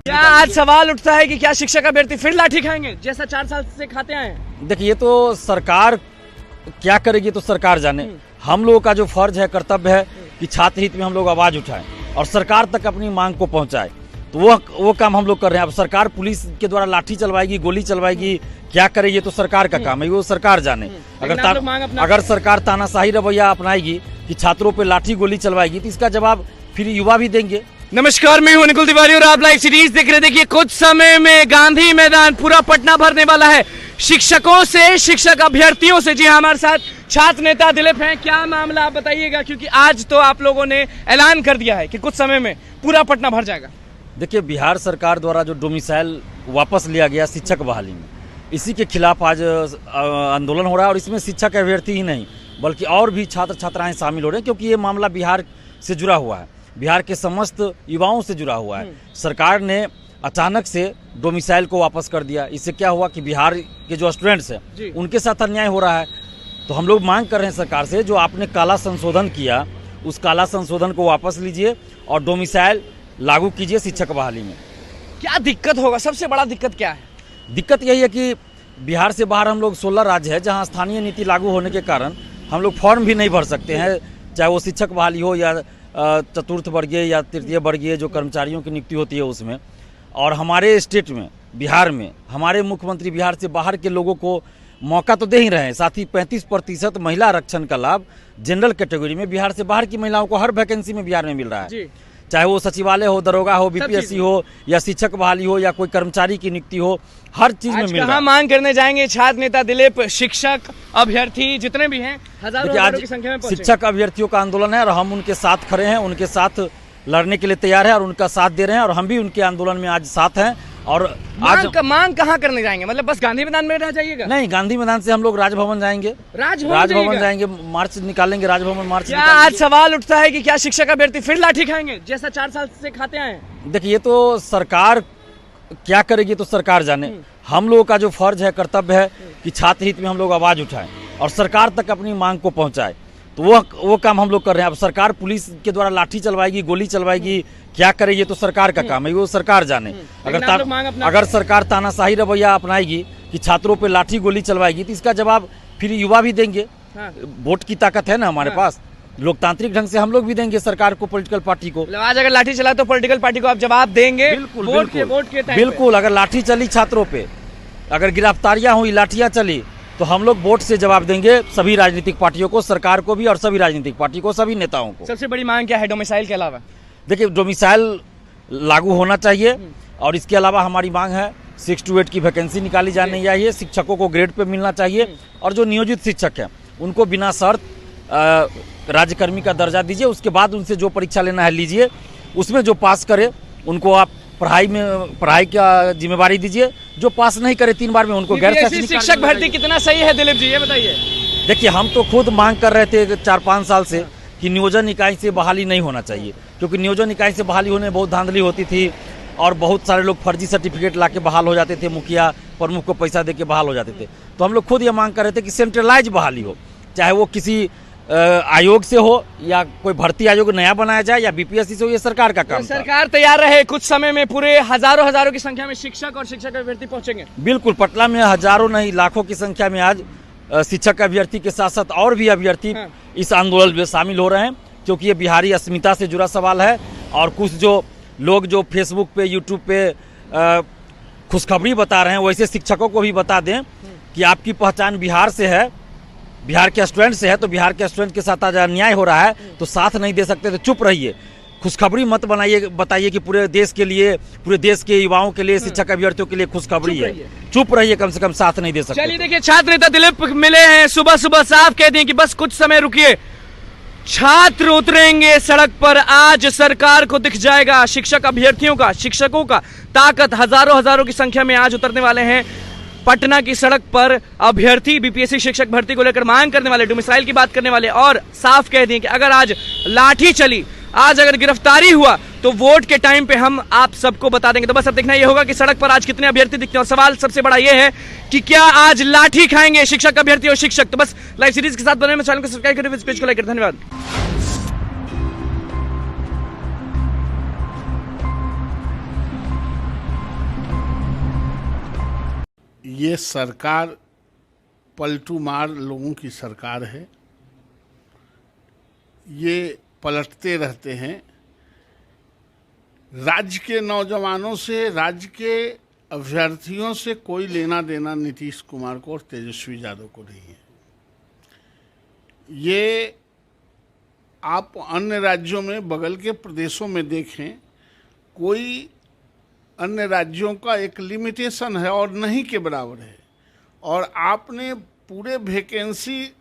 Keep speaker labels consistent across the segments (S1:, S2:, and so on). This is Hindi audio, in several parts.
S1: क्या आज सवाल उठता है कि क्या शिक्षक अभ्यर्थी फिर लाठी खाएंगे जैसा 4 साल से खाते आए हैं?
S2: देखिए, ये तो सरकार क्या करेगी तो सरकार जाने। हम लोगों का जो फर्ज है, कर्तव्य है कि छात्र हित में हम लोग आवाज उठाएं और सरकार तक अपनी मांग को पहुंचाएं। तो वो काम हम लोग कर रहे हैं। अब सरकार पुलिस के द्वारा लाठी चलवाएगी, गोली चलवाएगी, क्या करेगी ये तो सरकार का काम है, वो सरकार जाने। अगर सरकार तानाशाही रवैया अपनाएगी कि छात्रों पे लाठी गोली चलवाएगी तो इसका जवाब फिर युवा भी देंगे।
S1: नमस्कार, मैं हूं निकुल तिवारी और आप लाइव सीरीज देख रहे। देखिए, कुछ समय में गांधी मैदान पूरा पटना भरने वाला है शिक्षकों से, शिक्षक अभ्यर्थियों से। जी हाँ, हमारे साथ छात्र नेता दिलीप हैं। क्या मामला आप बताइएगा, क्योंकि आज तो आप लोगों ने ऐलान कर दिया है कि कुछ समय में पूरा पटना भर जाएगा।
S2: देखिए, बिहार सरकार द्वारा जो डोमिसाइल वापस लिया गया शिक्षक बहाली में, इसी के खिलाफ आज आंदोलन हो रहा है। और इसमें शिक्षक अभ्यर्थी ही नहीं बल्कि और भी छात्र छात्राएं शामिल हो रहे हैं, क्योंकि ये मामला बिहार से जुड़ा हुआ है, बिहार के समस्त युवाओं से जुड़ा हुआ है। सरकार ने अचानक से डोमिसाइल को वापस कर दिया। इससे क्या हुआ कि बिहार के जो स्टूडेंट्स हैं उनके साथ अन्याय हो रहा है। तो हम लोग मांग कर रहे हैं सरकार से, जो आपने काला संशोधन किया उस काला संशोधन को वापस लीजिए और डोमिसाइल लागू कीजिए शिक्षक बहाली में।
S1: क्या दिक्कत होगा, सबसे बड़ा दिक्कत क्या है?
S2: दिक्कत यही है कि बिहार से बाहर हम लोग 16 राज्य है जहां स्थानीय नीति लागू होने के कारण हम लोग फॉर्म भी नहीं भर सकते हैं, चाहे वो शिक्षक बहाली हो या चतुर्थ वर्गीय या तृतीय वर्गीय जो कर्मचारियों की नियुक्ति होती है उसमें। और हमारे स्टेट में, बिहार में, हमारे मुख्यमंत्री बिहार से बाहर के लोगों को मौका तो दे ही रहे हैं, साथ ही 35% महिला आरक्षण का लाभ जनरल कैटेगरी में बिहार से बाहर की महिलाओं को हर वैकेंसी में बिहार में मिल रहा है। चाहे वो सचिवालय हो, दरोगा हो, बीपीएससी हो या शिक्षक बहाली हो या कोई कर्मचारी की नियुक्ति हो, हर चीज में मिल रहा है।
S1: मांग करने जाएंगे छात्र नेता दिलीप, शिक्षक अभ्यर्थी जितने भी हैं हजारों की संख्या में
S2: शिक्षक अभ्यर्थियों का आंदोलन है और हम उनके साथ खड़े हैं, उनके साथ लड़ने के लिए तैयार है और उनका साथ दे रहे हैं। और हम भी उनके आंदोलन में आज साथ हैं। और आज
S1: मांग कहाँ करने जाएंगे? मतलब बस गांधी मैदान में रह जाइएगा?
S2: नहीं, गांधी मैदान से हम लोग राजभवन जाएंगे। राजभवन जाएंगे, मार्च निकालेंगे, राजभवन मार्च।
S1: क्या आज सवाल उठता है कि क्या शिक्षक अभ्यर्थी फिर लाठी खाएंगे जैसा 4 साल से खाते आए हैं?
S2: देखिए, ये तो सरकार क्या करेगी तो सरकार जाने। हम लोगों का जो फर्ज है, कर्तव्य है कि छात्र हित में हम लोग आवाज उठाएं और सरकार तक अपनी मांग को पहुंचाएं। तो वो काम हम लोग कर रहे हैं। अब सरकार पुलिस के द्वारा लाठी चलवाएगी, गोली चलवाएगी, क्या करेगी ये तो सरकार का काम है, वो सरकार जाने। अगर सरकार तानाशाही रवैया अपनाएगी कि छात्रों पे लाठी गोली चलवाएगी तो इसका जवाब फिर युवा भी देंगे। वोट की ताकत है ना हमारे पास, लोकतांत्रिक ढंग से हम लोग भी देंगे सरकार को, पॉलिटिकल पार्टी को।
S1: आज अगर लाठी चला तो पॉलिटिकल पार्टी को आप जवाब देंगे?
S2: बिल्कुल। अगर लाठी चली छात्रों पे, अगर गिरफ्तारियां हुई, लाठियां चली, तो हम लोग वोट से जवाब देंगे सभी राजनीतिक पार्टियों को, सरकार को भी और सभी राजनीतिक पार्टी को, सभी नेताओं को।
S1: सबसे बड़ी मांग क्या है डोमिसाइल के अलावा?
S2: देखिए, डोमिसाइल लागू होना चाहिए और इसके अलावा हमारी मांग है 6 to 8 की वैकेंसी निकाली जानी चाहिए, शिक्षकों को ग्रेड पे मिलना चाहिए और जो नियोजित शिक्षक हैं उनको बिना शर्त राज्यकर्मी का दर्जा दीजिए। उसके बाद उनसे जो परीक्षा लेना है लीजिए, उसमें जो पास करे उनको आप पढ़ाई का जिम्मेवारी दीजिए, जो पास नहीं करे 3 बार में उनको गैर
S1: शिक्षक भर्ती कितना सही है दिलीप जी, ये बताइए।
S2: देखिए, हम तो खुद मांग कर रहे थे 4-5 साल से कि नियोजन इकाई से बहाली नहीं होना चाहिए, क्योंकि नियोजन इकाई से बहाली होने में बहुत धांधली होती थी और बहुत सारे लोग फर्जी सर्टिफिकेट लाके बहाल हो जाते थे, मुखिया प्रमुख को पैसा देके बहाल हो जाते थे। तो हम लोग खुद ये मांग कर रहे थे कि सेंट्रलाइज बहाली हो, चाहे वो किसी आयोग से हो या कोई भर्ती आयोग नया बनाया जाए या बीपीएससी से हो, ये सरकार का काम।
S1: सरकार तैयार रहे, कुछ समय में पूरे हजारों की संख्या में शिक्षक और शिक्षक अभ्यर्थी पहुंचेंगे।
S2: बिल्कुल, पटना में हजारों नहीं लाखों की संख्या में आज शिक्षक अभ्यर्थी के साथ साथ और भी अभ्यर्थी इस आंदोलन में शामिल हो रहे हैं, क्योंकि ये बिहारी अस्मिता से जुड़ा सवाल है। और कुछ जो लोग जो फेसबुक पे, यूट्यूब पे खुशखबरी बता रहे हैं, वैसे शिक्षकों को भी बता दें कि आपकी पहचान बिहार से है, बिहार के स्टूडेंट से है, तो बिहार के स्टूडेंट के साथ आज अन्याय हो रहा है तो साथ नहीं दे सकते तो चुप रहिए, खुशखबरी मत बनाइए, बताइए कि पूरे देश के लिए, पूरे देश के युवाओं के लिए, शिक्षक अभ्यर्थियों के लिए खुशखबरी है। चुप रहिए, कम से कम साथ नहीं दे सकते।
S1: चलिए, देखिए, छात्र नेता दिलीप मिले हैं, सुबह साफ कह दिए कि बस कुछ समय रुकिए, छात्र उतरेंगे सड़क पर। आज सरकार को दिख जाएगा शिक्षक अभ्यर्थियों का, शिक्षकों का ताकत। हजारों की संख्या में आज उतरने वाले हैं पटना की सड़क पर अभ्यर्थी, बीपीएससी शिक्षक भर्ती को लेकर मांग करने वाले, डोमिसाइल की बात करने वाले, और साफ कह दें कि अगर आज लाठी चली, आज अगर गिरफ्तारी हुआ तो वोट के टाइम पे हम आप सबको बता देंगे। तो बस अब देखना ये होगा कि सड़क पर आज कितने अभ्यर्थी दिखते हैं। और सवाल सबसे बड़ा ये है कि क्या आज लाठी खाएंगे शिक्षक अभ्यर्थी और शिक्षक? तो बस लाइव सीरीज के साथ बने में चैनल को सब्सक्राइब करें, इस पेज को लाइक करें। धन्यवाद।
S3: ये सरकार पलटू मार लोगों की सरकार है। ये पलटते रहते हैं। राज्य के नौजवानों से, राज्य के अभ्यर्थियों से कोई लेना देना नीतीश कुमार को और तेजस्वी यादव को नहीं है। ये आप अन्य राज्यों में, बगल के प्रदेशों में देखें, कोई अन्य राज्यों का एक लिमिटेशन है और नहीं के बराबर है। और आपने पूरे वैकेंसी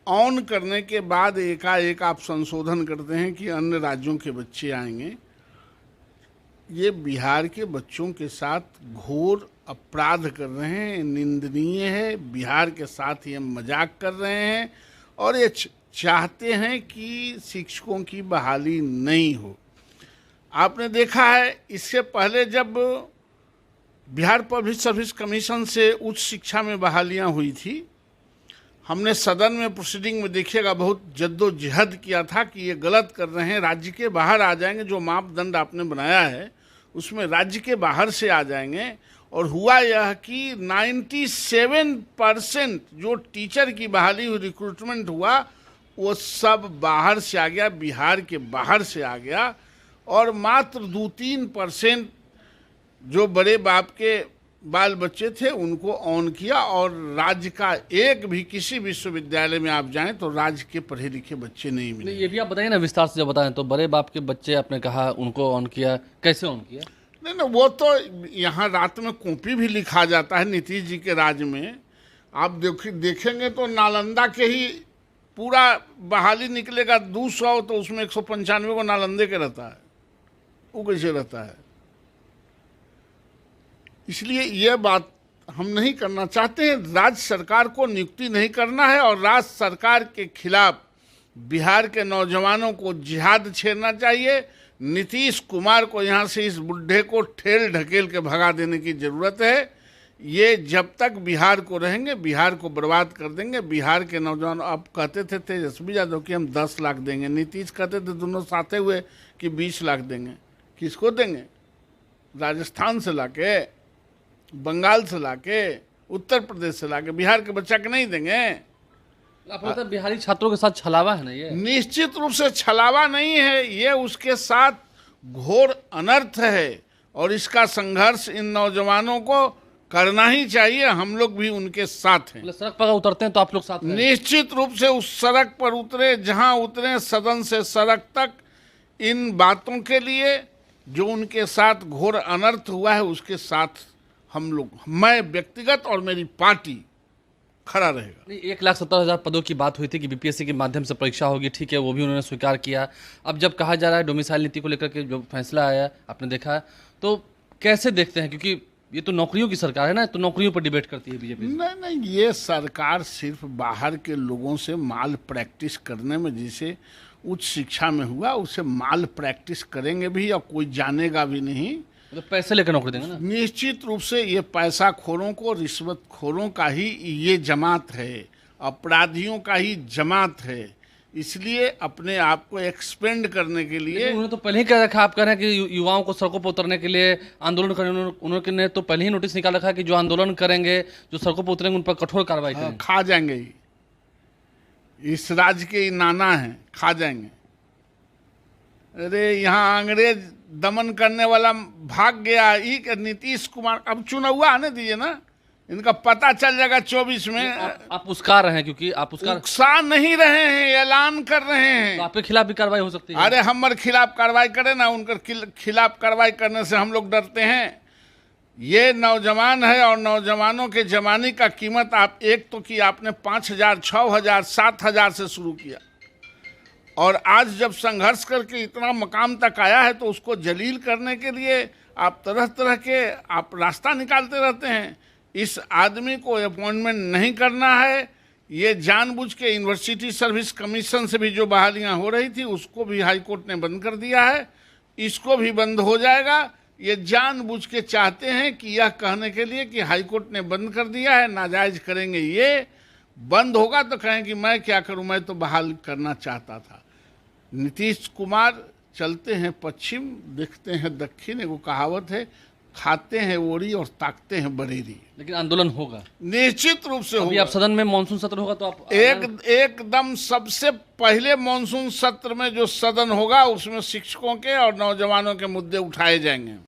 S3: ऑन करने के बाद एकाएक आप संशोधन करते हैं कि अन्य राज्यों के बच्चे आएंगे। ये बिहार के बच्चों के साथ घोर अपराध कर रहे हैं, निंदनीय है। बिहार के साथ ये मजाक कर रहे हैं और ये चाहते हैं कि शिक्षकों की बहाली नहीं हो। आपने देखा है, इससे पहले जब बिहार पब्लिक सर्विस कमीशन से उच्च शिक्षा में बहालियां हुई थी, हमने सदन में प्रोसीडिंग में देखिएगा बहुत जद्दोजहद किया था कि ये गलत कर रहे हैं, राज्य के बाहर आ जाएंगे। जो मापदंड आपने बनाया है उसमें राज्य के बाहर से आ जाएंगे। और हुआ यह कि 97% जो टीचर की बहाली हुई, रिक्रूटमेंट हुआ, वो सब बाहर से आ गया, बिहार के बाहर से आ गया। और मात्र 2-3% जो बड़े बाप के बाल बच्चे थे उनको ऑन किया। और राज्य का एक भी किसी विश्वविद्यालय में आप जाएं तो राज्य के पढ़े लिखे बच्चे नहीं मिले।
S4: ये भी आप बताइए ना विस्तार से, जब बताएं तो बड़े बाप के बच्चे आपने कहा उनको ऑन किया, कैसे ऑन किया?
S3: नहीं, वो तो यहाँ रात में कॉपी भी लिखा जाता है नीतीश जी के राज में। आप देखेंगे तो नालंदा के ही पूरा बहाली निकलेगा 200, तो उसमें 195 को नालंदे के रहता है। वो कैसे रहता है? इसलिए यह बात हम नहीं करना चाहते हैं। राज्य सरकार को नियुक्ति नहीं करना है और राज्य सरकार के खिलाफ बिहार के नौजवानों को जिहाद छेड़ना चाहिए। नीतीश कुमार को यहाँ से, इस बुढ़े को ठेल ढकेल के भगा देने की ज़रूरत है। ये जब तक बिहार को रहेंगे, बिहार को बर्बाद कर देंगे। बिहार के नौजवान, आप कहते थे तेजस्वी यादव कि हम 10 लाख देंगे, नीतीश कहते थे दोनों साथे हुए कि 20 लाख देंगे। किसको देंगे? राजस्थान से लाके, बंगाल से लाके, उत्तर प्रदेश से लाके, बिहार के बच्चा के नहीं देंगे।
S4: आपको लगता है बिहारी छात्रों के साथ छलावा है ना? ये
S3: निश्चित रूप से छलावा नहीं है, ये उसके साथ घोर अनर्थ है। और इसका संघर्ष इन नौजवानों को करना ही चाहिए। हम लोग भी उनके साथ हैं।
S4: सड़क पर उतरते हैं तो आप लोग साथ हैं?
S3: निश्चित रूप से उस सड़क पर उतरे, जहां उतरे, सदन से सड़क तक, इन बातों के लिए जो उनके साथ घोर अनर्थ हुआ है उसके साथ हम लोग, मैं व्यक्तिगत और मेरी पार्टी खड़ा रहेगा।
S4: 1,70,000 पदों की बात हुई थी कि बीपीएससी के माध्यम से परीक्षा होगी, ठीक है, वो भी उन्होंने स्वीकार किया। अब जब कहा जा रहा है डोमिसाइल नीति को लेकर के जो फैसला आया, आपने देखा, तो कैसे देखते हैं? क्योंकि ये तो नौकरियों की सरकार है ना, तो नौकरियों पर डिबेट करती है बीजेपी।
S3: नहीं, ये सरकार सिर्फ बाहर के लोगों से माल प्रैक्टिस करने में, जिसे उच्च शिक्षा में हुआ, उसे माल प्रैक्टिस करेंगे भी और कोई जानेगा भी नहीं।
S4: तो पैसे लेकर नौकरी देंगे ना?
S3: निश्चित रूप से ये पैसा खोरों को, रिश्वतखोरों का ही ये जमात है, अपराधियों का ही जमात है। इसलिए अपने आप को एक्सपेंड करने के लिए
S4: उन्होंने तो पहले ही कह रखा, आप कह रहे हैं कि युवाओं को सड़कों पर उतरने के लिए आंदोलन करें। उन्होंने तो पहले ही नोटिस निकाल रखा है कि जो आंदोलन करेंगे, जो सड़कों पर उतरेंगे, उन पर कठोर कार्रवाई करेंगे।
S3: खा जाएंगे ही। इस राज्य के नाना हैं, खा जाएंगे। अरे यहाँ अंग्रेज दमन करने वाला भाग गया, ये नीतीश कुमार। अब चुनाव आने दीजिए ना, इनका पता चल जाएगा 24 में।
S4: आप उसका रहे हैं, क्योंकि आप
S3: उकसा नहीं रहे हैं, ऐलान कर रहे हैं।
S4: तो आपके खिलाफ भी कार्रवाई हो सकती है।
S3: अरे हमारे खिलाफ कार्रवाई करें ना, उनके खिलाफ कार्रवाई करने से हम लोग डरते हैं। ये नौजवान है और नौजवानों के जमाने का कीमत आप एक तो कि आपने 5,000, 6,000, 7,000 से शुरू किया, और आज जब संघर्ष करके इतना मकाम तक आया है तो उसको जलील करने के लिए आप तरह तरह के आप रास्ता निकालते रहते हैं। इस आदमी को अपॉइंटमेंट नहीं करना है। ये जानबूझ के यूनिवर्सिटी सर्विस कमीशन से भी जो बहालियां हो रही थी उसको भी हाईकोर्ट ने बंद कर दिया है, इसको भी बंद हो जाएगा। ये जानबूझ के चाहते हैं कि यह कहने के लिए कि हाईकोर्ट ने बंद कर दिया है, नाजायज करेंगे। ये बंद होगा तो कहें कि मैं क्या करूं, मैं तो बहाल करना चाहता था। नीतीश कुमार चलते हैं पश्चिम, दिखते हैं दक्षिण। एगो कहावत है, खाते हैं ओरी और ताकते हैं बरेरी।
S4: लेकिन आंदोलन होगा,
S3: निश्चित रूप से
S4: अभी
S3: होगा।
S4: आप सदन में मानसून सत्र होगा तो आप
S3: एकदम सबसे पहले मानसून सत्र में जो सदन होगा उसमें शिक्षकों के और नौजवानों के मुद्दे उठाए जाएंगे।